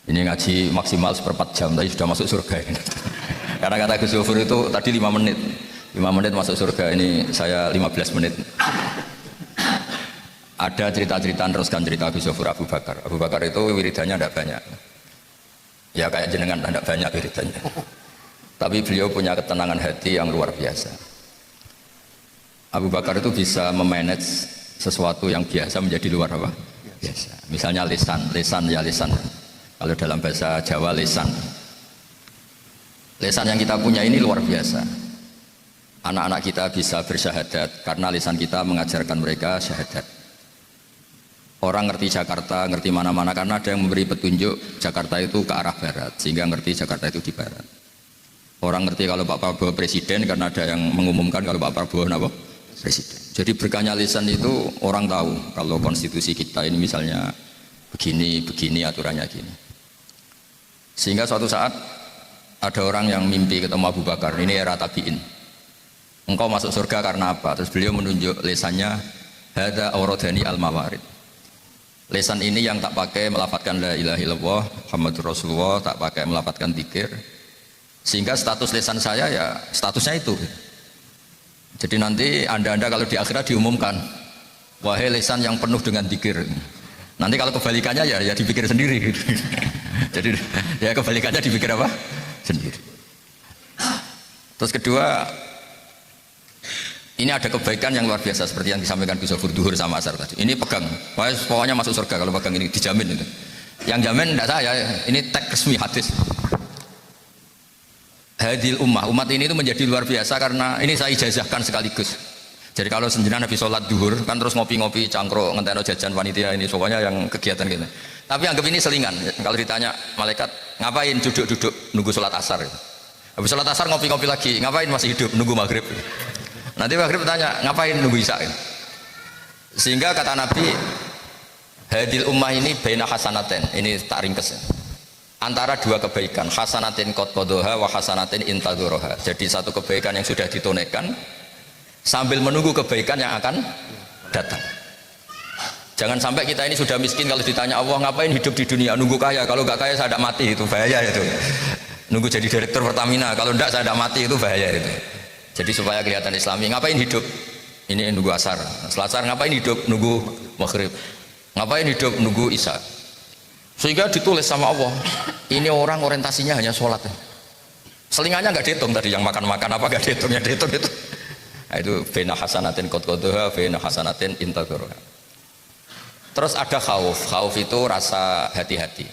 Ini ngaji maksimal seperempat jam, tapi sudah masuk surga ini. Karena kata Gus Zofur itu tadi 5 menit. 5 menit masuk surga, ini saya 15 menit. Ada cerita-cerita teruskan cerita Gus Zofur Abu Bakar. Abu Bakar itu wiridannya tidak banyak. Ya kayak jenengan tidak banyak wiridannya. Tapi beliau punya ketenangan hati yang luar biasa. Abu Bakar itu bisa memanage sesuatu yang biasa menjadi luar apa? Biasa. Misalnya lisan ya lisan. Kalau dalam bahasa Jawa lisan yang kita punya ini luar biasa. Anak-anak kita bisa bersyahadat karena lisan kita mengajarkan mereka syahadat. Orang ngerti Jakarta, ngerti mana-mana karena ada yang memberi petunjuk Jakarta itu ke arah barat, sehingga ngerti Jakarta itu di barat. Orang ngerti kalau Pak Prabowo presiden karena ada yang mengumumkan kalau Pak Prabowo apa? Presiden. Jadi berkahnya lisan itu orang tahu kalau konstitusi kita ini misalnya begini aturannya gini. Sehingga suatu saat ada orang yang mimpi ketemu Abu Bakar, ini era tabi'in. Engkau masuk surga karena apa? Terus beliau menunjuk lisannya, hada auradani al-mawarid. Lisan ini yang tak pakai melafadzkan la ilaha illallah Muhammadur Rasulullah, tak pakai melafadzkan dzikir. Sehingga status lisan saya ya statusnya itu. Jadi nanti anda kalau di akhirat diumumkan, wahai lisan yang penuh dengan dzikir. Nanti kalau kebalikannya ya dipikir sendiri. Jadi ya kebalikannya dipikir apa? Sendiri. Terus kedua, ini ada kebaikan yang luar biasa seperti yang disampaikan Gus Zofur Duhur sama Asar tadi. Ini pegang, pokoknya masuk surga kalau pegang ini dijamin itu. Yang jamin tidak saya, ini teks resmi hadis. Hadil umat ini itu menjadi luar biasa karena ini saya ijazahkan sekaligus. Jadi kalau senjana habis sholat duhur kan terus ngopi-ngopi cangkruk ngenteno jajan panitia ini pokoknya yang kegiatan gitu. Tapi anggap ini selingan. Kalau ditanya malaikat ngapain duduk-duduk nunggu sholat asar. Habis sholat asar ngopi-ngopi lagi ngapain masih hidup nunggu maghrib. Nanti maghrib tanya ngapain nunggu isya. Sehingga kata Nabi hadil ummah ini baina hasanaten. Ini tak ringkes ya. Antara dua kebaikan hasanatin qad qadha wa hasanatin intadharaha. Jadi satu kebaikan yang sudah ditunaikan sambil menunggu kebaikan yang akan datang. Jangan sampai kita ini sudah miskin kalau ditanya Allah ngapain hidup di dunia nunggu kaya, kalau nggak kaya saya tidak mati, itu bahaya itu. Nunggu jadi direktur Pertamina, kalau tidak saya tidak mati, itu bahaya itu. Jadi supaya kelihatan Islami, ngapain hidup? Ini nunggu asar. Setelah asar ngapain hidup? Nunggu maghrib. Ngapain hidup? Nunggu isya. Sehingga ditulis sama Allah, ini orang orientasinya hanya sholat. Selingannya nggak dihitung tadi, yang makan-makan apa nggak dihitung, yang dihitung itu. Nah, itu bena hasanatin qad qadha bena hasanatin intadharaha. Terus ada khauf itu rasa hati-hati.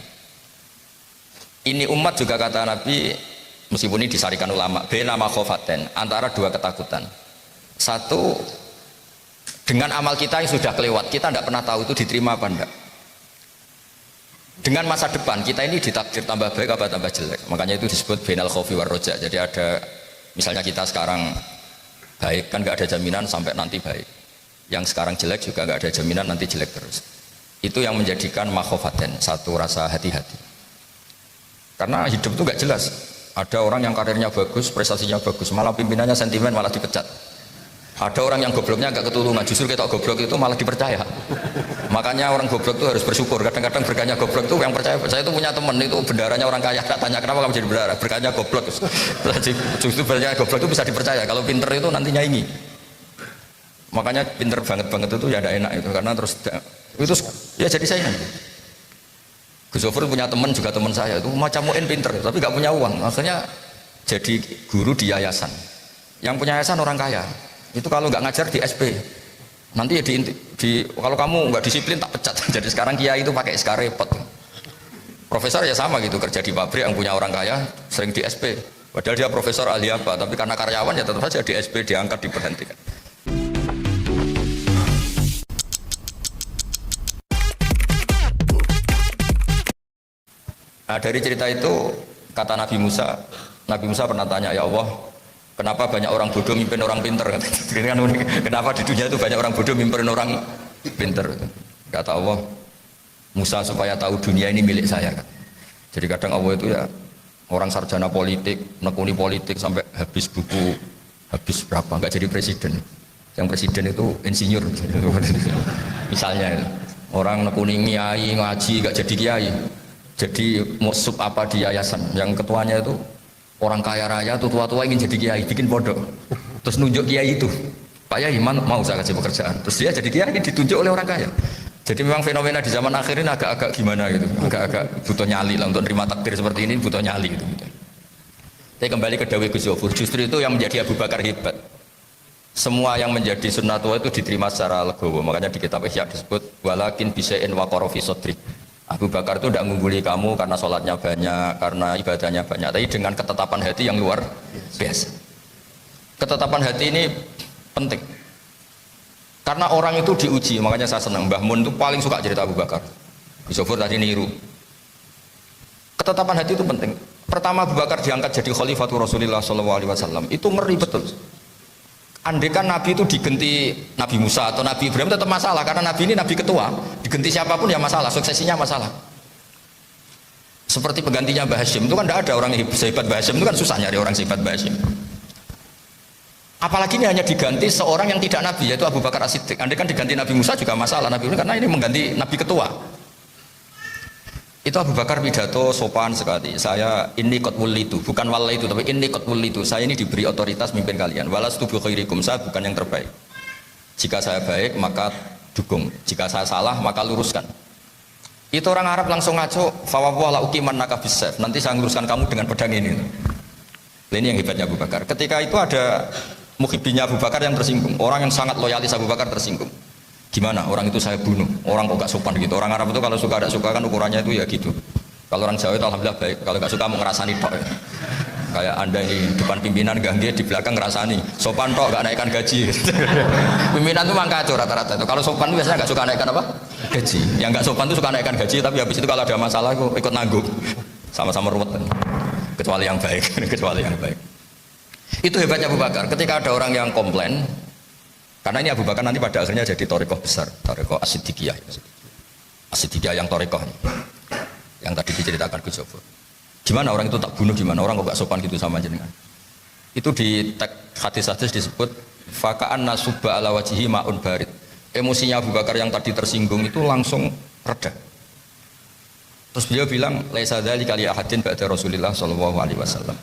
Ini umat juga kata Nabi, meskipun ini disarikan ulama, bena makhofaten, antara dua ketakutan. Satu, dengan amal kita yang sudah kelewat, kita tidak pernah tahu itu diterima apa enggak. Dengan masa depan kita ini ditakdir tambah baik apa tambah jelek. Makanya itu disebut benal khaufi war roja. Jadi ada misalnya kita sekarang baik kan nggak ada jaminan sampai nanti baik. Yang sekarang jelek juga nggak ada jaminan nanti jelek terus. Itu yang menjadikan makhofaten, satu rasa hati-hati. Karena hidup itu nggak jelas. Ada orang yang karirnya bagus, prestasinya bagus, malah pimpinannya sentimen malah dipecat. Ada orang yang gobloknya agak ketulungan, justru kita goblok itu malah dipercaya. Makanya orang goblok itu harus bersyukur. Kadang-kadang berkahnya goblok itu yang percaya. Saya itu punya teman itu bendaranya orang kaya, tak tanya kenapa kamu jadi bendara, berkahnya goblok. Justru berkahnya goblok itu bisa dipercaya. Kalau pinter itu nanti nyaingi. Makanya pinter banget itu ya ada enak itu karena terus itu ya jadi saingan. Gus Zofur punya teman juga teman saya itu macam muin pinter tapi nggak punya uang, akhirnya jadi guru di yayasan. Yang punya yayasan orang kaya. Itu kalau nggak ngajar di SP nanti ya kalau kamu nggak disiplin tak pecat. Jadi sekarang kiai itu pakai SK repot. Profesor ya sama gitu, kerja di pabrik yang punya orang kaya sering di SP padahal dia profesor ahli apa, tapi karena karyawan ya tetap saja di SP diangkat diberhentikan. Nah, dari cerita itu kata Nabi Musa pernah tanya, ya Allah kenapa banyak orang bodoh mimpin orang pinter? Kenapa di dunia itu banyak orang bodoh mimpin orang pinter? Kata Allah, Musa supaya tahu dunia ini milik saya. Jadi kadang Allah itu ya orang sarjana politik, nekuni politik sampai habis buku, habis berapa, nggak jadi presiden. Yang presiden itu insinyur. Misalnya orang nekuni kiai ngaji nggak jadi kiai. jadi sub apa di yayasan yang ketuanya itu orang kaya raya tuh tua-tua ingin jadi kiai bikin pondok terus nunjuk kiai itu Pak Yai mau saya kasih pekerjaan terus dia jadi kiai ditunjuk oleh orang kaya. Jadi memang fenomena di zaman akhir ini agak-agak gimana gitu, agak-agak butuh nyali lah untuk terima takdir seperti ini butuh nyali gitu. Tapi kembali ke Dawei Gus Yofur, justru itu yang menjadi Abu Bakar hebat. Semua yang menjadi sunnatullah itu diterima secara legowo. Makanya di kitab Ihya disebut walakin bisain wa qara fi sadri. Abu Bakar itu tidak mengungguli kamu karena sholatnya banyak, karena ibadahnya banyak, tapi dengan ketetapan hati yang luar biasa. Ketetapan hati ini penting. Karena orang itu diuji, makanya saya senang. Mbah Mun itu paling suka cerita Abu Bakar. Gus Yofur tadi niru. Ketetapan hati itu penting. Pertama Abu Bakar diangkat jadi Khalifatul Rasulullah SAW, itu ngeri betul. Andai kan Nabi itu digenti Nabi Musa atau Nabi Ibrahim tetap masalah karena Nabi ini Nabi ketua, digenti siapapun ya masalah, suksesinya masalah. Seperti penggantinya Mbah Hashim itu kan tidak ada orang yang sehebat Mbah Hashim, itu kan susah nyari orang sehebat Mbah Hashim. Apalagi ini hanya diganti seorang yang tidak Nabi yaitu Abu Bakar As-Siddiq. Andai kan diganti Nabi Musa juga masalah Nabi karena ini mengganti Nabi ketua. Itu Abu Bakar pidato sopan sekali. Saya ini kot wulitu, bukan wala itu tapi ini kot wulitu. Saya ini diberi otoritas mimpin kalian. Walastu bi khairikum, saya bukan yang terbaik. Jika saya baik maka dukung, jika saya salah maka luruskan. Itu orang Arab langsung ngaco, fawwah la uqimannaka bisayf. Nanti saya luruskan kamu dengan pedang ini. Ini yang hebatnya Abu Bakar. Ketika itu ada muhibbinya Abu Bakar yang tersinggung, orang yang sangat loyalis Abu Bakar tersinggung. Gimana orang itu saya bunuh, orang kok gak sopan gitu. Orang Arab itu kalau suka ada suka kan ukurannya itu ya gitu. Kalau orang Jawa itu alhamdulillah baik, kalau gak suka mau ngerasani tok ya. Kayak anda di depan pimpinan gangge, di belakang ngerasani sopan tok gak naikkan gaji. Pimpinan itu memang kacau rata-rata itu. Kalau sopan itu biasanya gak suka naikkan apa? Gaji. Yang gak sopan itu suka naikkan gaji, tapi habis itu kalau ada masalah aku ikut nanggung. Sama-sama ruwet. Kecuali yang baik, kecuali yang baik. Itu hebatnya Abu Bakar. Ketika ada orang yang komplain, karena ini Abu Bakar nanti pada akhirnya jadi thariqah besar, thariqah As-Siddiqiyah. As-Siddiqiyah yang thariqah yang tadi diceritakan Gus Yofur. Gimana orang itu tak bunuh, gimana orang kok gak sopan gitu sama jenengan. Itu di hadis-hadis disebut faka'an nasubba ala wajihi ma'un barid. Emosinya Abu Bakar yang tadi tersinggung itu langsung reda. Terus beliau bilang laisa dzalika li ahadin ba'da Rasulillah sallallahu alaihi wasallam.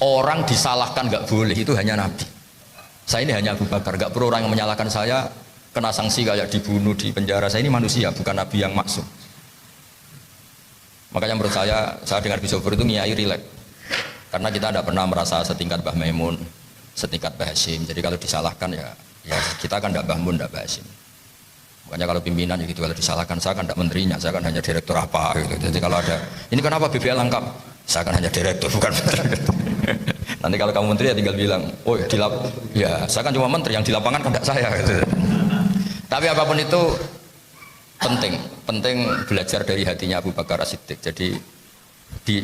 Orang disalahkan gak boleh, itu hanya Nabi. Saya ini hanya Abu Bakar, gak perlu orang yang menyalahkan saya kena sanksi kayak dibunuh di penjara. Saya ini manusia, bukan Nabi yang maksum. Makanya menurut saya dengar Gus Yofur itu ngiyai rileks. Karena kita tidak pernah merasa setingkat Mbah Maimun, setingkat Mbah Hashim. Jadi kalau disalahkan ya kita kan tidak Mbah Mun, tidak Mbah Hashim. Makanya kalau pimpinan ya gitu, kalau disalahkan saya kan tidak menterinya, saya kan hanya direktur apa gitu. Jadi kalau ada, ini kenapa BBL lengkap? Saya kan hanya direktur, bukan menteri. Nanti kalau kamu menteri ya tinggal bilang, oh ya saya kan cuma menteri, yang di lapangan kan tidak saya gitu. Tapi apapun itu penting belajar dari hatinya Abu Bakar As-Siddiq. Jadi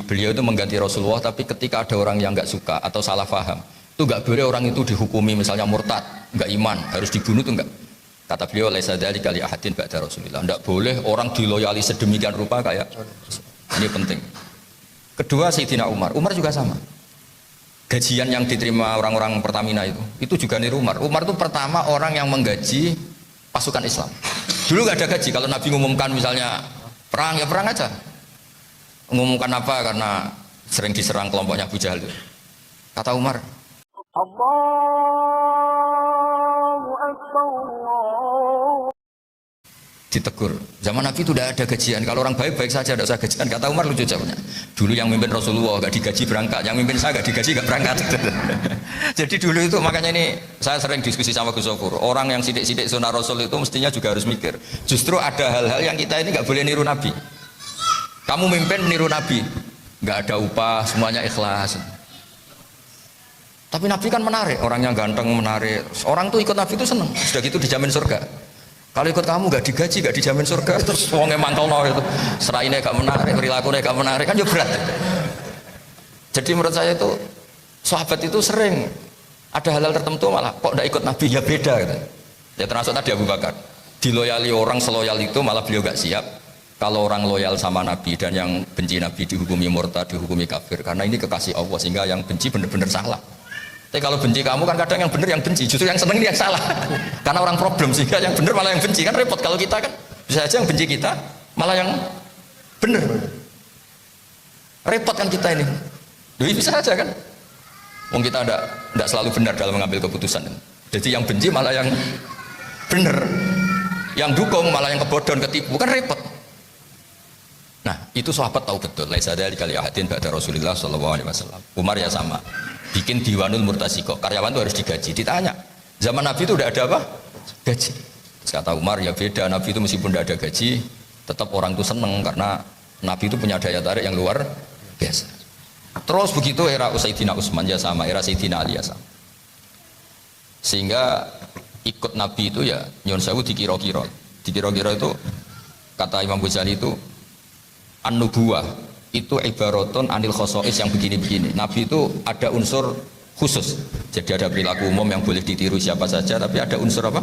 beliau itu mengganti Rasulullah, tapi ketika ada orang yang nggak suka atau salah paham, itu nggak boleh orang itu dihukumi misalnya murtad, nggak iman, harus dibunuh itu nggak. Kata beliau laisa dzalika li ahadin ba'da Rasulillah. Nggak boleh orang diloyali sedemikian rupa kayak ini penting. Kedua Sayyidina Umar juga sama. Gajian yang diterima orang-orang Pertamina itu juga niru Umar. Umar itu pertama orang yang menggaji pasukan Islam. Dulu nggak ada gaji. Kalau Nabi ngumumkan misalnya perang ya perang aja. Ngumumkan apa karena sering diserang kelompoknya Abu Jahal itu. Kata Umar, Allahu Akbar. Ditegur. Zaman Nabi itu tidak ada gajian. Kalau orang baik-baik saja tidak usah gajian. Kata Umar lucu jawabnya. Dulu yang mimpin Rasulullah nggak digaji berangkat, yang mimpin saya nggak digaji nggak berangkat. Jadi dulu itu makanya ini saya sering diskusi sama Gus Yofur. Orang yang sidik-sidik sunnah Rasul itu mestinya juga harus mikir. Justru ada hal-hal yang kita ini nggak boleh niru Nabi. Kamu mimpin meniru Nabi, nggak ada upah, semuanya ikhlas. Tapi Nabi kan menarik, orang yang ganteng menarik. Orang tuh ikut Nabi itu seneng. Sudah gitu dijamin surga. Kalau ikut kamu gak digaji, gak dijamin surga, terus wongnya mangkel no itu, serainnya gak menarik, perilakunya gak menarik, kan juga berat. Jadi menurut saya itu sahabat itu sering ada hal-hal tertentu malah kok gak ikut Nabi ya beda gitu. Ya termasuk tadi Abu Bakar, diloyali orang seloyal itu malah beliau gak siap. Kalau orang loyal sama Nabi dan yang benci Nabi dihukumi murtad, dihukumi kafir, karena ini kekasih Allah sehingga yang benci benar-benar salah. Tapi kalau benci kamu kan kadang yang benar yang benci, justru yang seneng ini yang salah. Karena orang problem sehingga yang benar malah yang benci, kan repot. Kalau kita kan bisa aja yang benci kita malah yang benar. Repot kan kita ini. Duh, bisa aja kan? Wong kita tidak selalu benar dalam mengambil keputusan. Jadi yang benci malah yang benar, yang dukung malah yang kebodohan, ketipu, kan repot. Nah, itu sahabat tahu betul. Laisa dzalika li ahadin ba'da Rasulillah sallallahu alaihi wasallam. Umar ya sama. Bikin diwanul murtasiko. Karyawan itu harus digaji. Ditanya, zaman Nabi itu udah ada apa? Gaji. Terus kata Umar, ya beda. Nabi itu meskipun tidak ada gaji, tetap orang itu seneng karena Nabi itu punya daya tarik yang luar biasa. Terus begitu era Sayyidina Utsman ya sama, era Sayyidina Ali ya sama. Sehingga ikut Nabi itu ya nyun sewu dikira-kira. Dikira-kira itu kata Imam Ghazali itu an-nubuwah itu ibaratun anil khosois yang begini-begini. Nabi itu ada unsur khusus. Jadi ada perilaku umum yang boleh ditiru siapa saja, tapi ada unsur apa?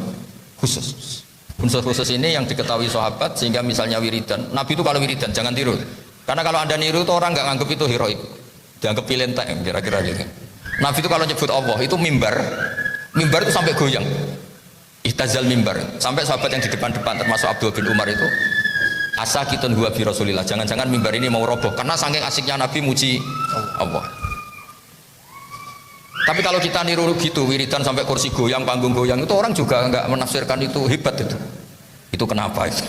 Khusus. Unsur khusus ini yang diketahui sahabat sehingga misalnya wiridan. Nabi itu kalau wiridan jangan tiru. Karena kalau Anda niru itu orang nggak nganggap itu heroik. Dianggap pilentek kira-kira gitu. Nabi itu kalau nyebut Allah itu mimbar itu sampai goyang. Ihtazal mimbar sampai sahabat yang di depan-depan termasuk Abdul bin Umar itu asakitun huwa bi Rasulillah, jangan-jangan mimbar ini mau roboh karena saking asiknya Nabi muji Allah. Tapi kalau kita niru gitu wiridan sampai kursi goyang, panggung goyang, itu orang juga nggak menafsirkan itu hebat itu kenapa itu?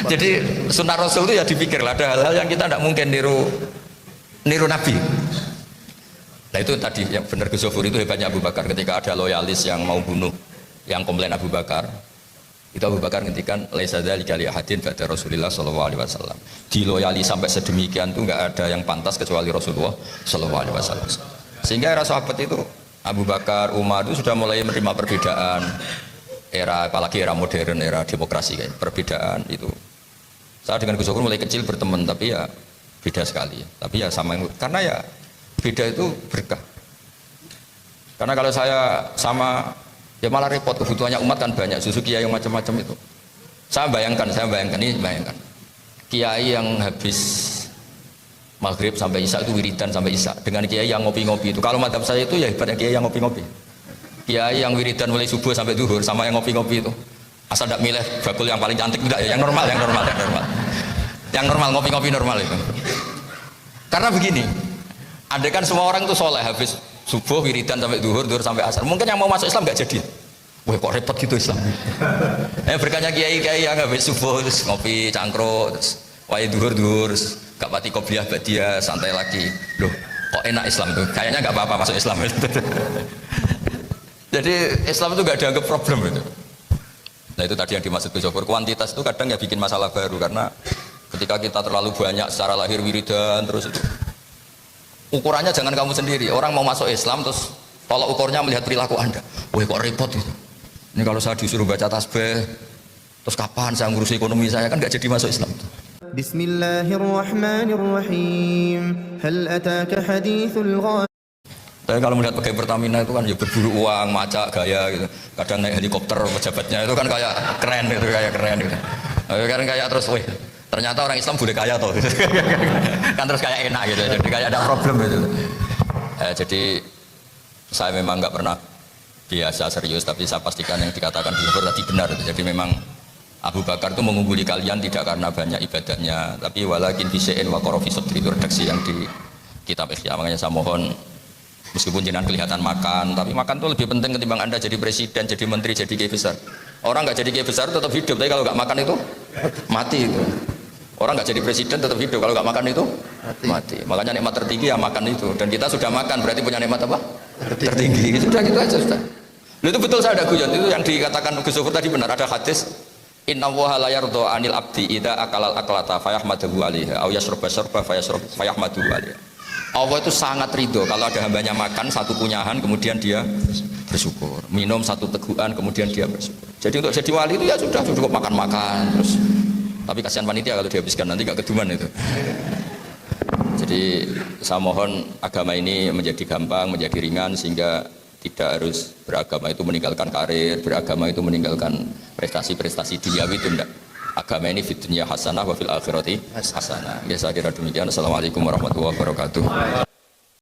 jadi sunnah Rasul itu ya dipikir lah, ada hal-hal yang kita tidak mungkin niru Nabi. Nah itu tadi yang benar Gus Zofur itu hebatnya Abu Bakar ketika ada loyalis yang mau bunuh yang komplain Abu Bakar. Itu Abu Bakar ngendikan laisa dzalika li ahadin ba'da Rasulillah sallallahu alaihi wasallam. Diloyali sampai sedemikian tuh enggak ada yang pantas kecuali Rasulullah sallallahu alaihi wasallam. Sehingga era sahabat itu Abu Bakar, Umar itu sudah mulai menerima perbedaan. Era apalagi era modern, era demokrasi kayak perbedaan itu. Saya dengan Gus Zofur mulai kecil berteman tapi ya beda sekali. Tapi ya sama karena ya beda itu berkah. Karena kalau saya sama ya malah repot, kebutuhannya umat kan banyak, susu kiai yang macam-macam itu. Saya bayangkan kiai yang habis maghrib sampai isya itu wiridan sampai isya dengan kiai yang ngopi-ngopi itu. Kalau madhab saya itu ya hebatnya kiai yang ngopi-ngopi. Kiai yang wiridan mulai subuh sampai zuhur sama yang ngopi-ngopi itu. Asal tidak milih bakul yang paling cantik tidak ya, yang normal. Yang normal ngopi-ngopi normal itu. Karena begini, andai kan semua orang itu soleh habis subuh wiridan sampai zuhur sampai asar, mungkin yang mau masuk Islam nggak jadi. Wah kok repot gitu Islam. Berkahnya kiai yang habis subuh terus ngopi cangkruk terus wae zuhur gak pati qobliyah badiah santai lagi. Loh kok enak Islam tuh, kayaknya nggak apa-apa masuk Islam. Jadi Islam itu nggak dianggap problem itu. Nah itu tadi yang dimaksud Gus Zofur, kuantitas itu kadang ya bikin masalah baru karena ketika kita terlalu banyak secara lahir wiridan terus itu ukurannya jangan kamu sendiri. Orang mau masuk Islam terus kalau ukurnya melihat perilaku Anda, wah kok repot itu. Ini kalau saya disuruh baca tasbih terus kapan saya ngurusi ekonomi saya, kan nggak jadi masuk Islam. Bismillahirrahmanirrahim. Hal ataka hadithul ghaibi. Tapi kalau melihat pegawai Pertamina itu kan ya berburu uang, macak, gaya gitu. Kadang naik helikopter pejabatnya itu kan kayak keren gitu, Kan kayak terus, wih, ternyata orang Islam boleh kaya toh. Kan terus kayak enak gitu. Jadi kayak ada problem gitu. Jadi saya memang nggak pernah biasa serius, tapi saya pastikan yang dikatakan Gus tadi benar. Jadi memang Abu Bakar itu mengungguli kalian tidak karena banyak ibadahnya, tapi walakin bisein wa qarafi sadri, itu redaksi yang di kitab Ihya. Makanya saya mohon meskipun jenengan kelihatan makan, tapi makan itu lebih penting ketimbang Anda jadi presiden, jadi menteri, jadi kiai besar. Orang nggak jadi kiai besar tetap hidup, tapi kalau nggak makan itu mati itu. Orang nggak jadi presiden tetap hidup, kalau nggak makan itu mati. Makanya nikmat tertinggi ya makan itu. Dan kita sudah makan, berarti punya nikmat apa? Tertinggi. Sudah gitu aja sudah. Lalu itu betul, saya ada guyon itu yang dikatakan Gus Zofur tadi benar. Ada hadis Inna Allaha la yardha 'anil 'abdi idza akalal aklata fayahmaduhu 'alaiha aw yashraba syarba fayahmaduhu 'alaiha. Allah itu sangat ridho kalau ada hambanya makan satu kunyahan kemudian dia bersyukur, minum satu teguhan kemudian dia bersyukur. Jadi untuk jadi wali itu ya sudah cukup makan-makan terus. Tapi kasihan panitia kalau dihabiskan nanti gak keduman itu. Jadi saya mohon agama ini menjadi gampang, menjadi ringan sehingga tidak harus beragama itu meninggalkan karir, beragama itu meninggalkan prestasi-prestasi duniawi itu enggak. Agama ini fid dunya hasanah wa fil akhirati hasanah. Biasa kira demikian. Assalamualaikum warahmatullahi wabarakatuh.